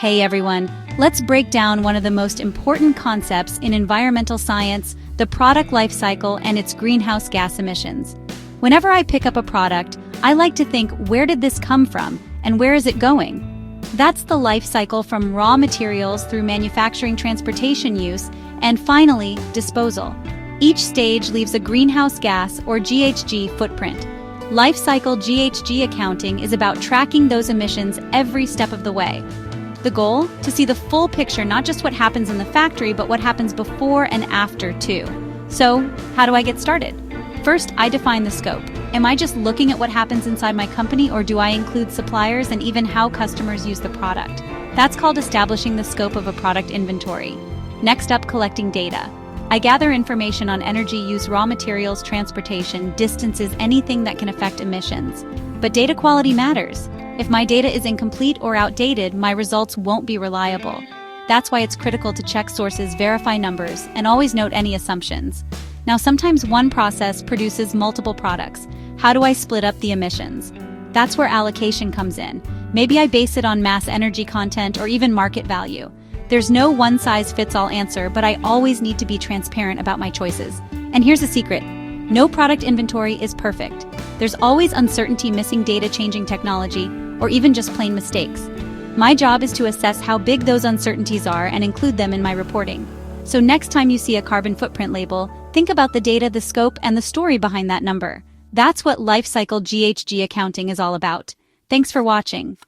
Hey everyone, let's break down one of the most important concepts in environmental science, the product life cycle and its greenhouse gas emissions. Whenever I pick up a product, I like to think, where did this come from and where is it going? That's the life cycle from raw materials through manufacturing, transportation use, and finally, disposal. Each stage leaves a greenhouse gas or GHG footprint. Life cycle GHG accounting is about tracking those emissions every step of the way. The goal? To see the full picture, not just what happens in the factory, but what happens before and after too. So, how do I get started? First, I define the scope. Am I just looking at what happens inside my company, or do I include suppliers and even how customers use the product? That's called establishing the scope of a product inventory. Next up, collecting data. I gather information on energy use, raw materials, transportation, distances, anything that can affect emissions. But data quality matters. If my data is incomplete or outdated, my results won't be reliable. That's why it's critical to check sources, verify numbers, and always note any assumptions. Now, sometimes one process produces multiple products. How do I split up the emissions? That's where allocation comes in. Maybe I base it on mass energy content or even market value. There's no one-size-fits-all answer, but I always need to be transparent about my choices. And here's a secret. No product inventory is perfect. There's always uncertainty, missing data, changing technology, or even just plain mistakes. My job is to assess how big those uncertainties are and include them in my reporting. So next time you see a carbon footprint label, think about the data, the scope, and the story behind that number. That's what life cycle GHG accounting is all about. Thanks for watching.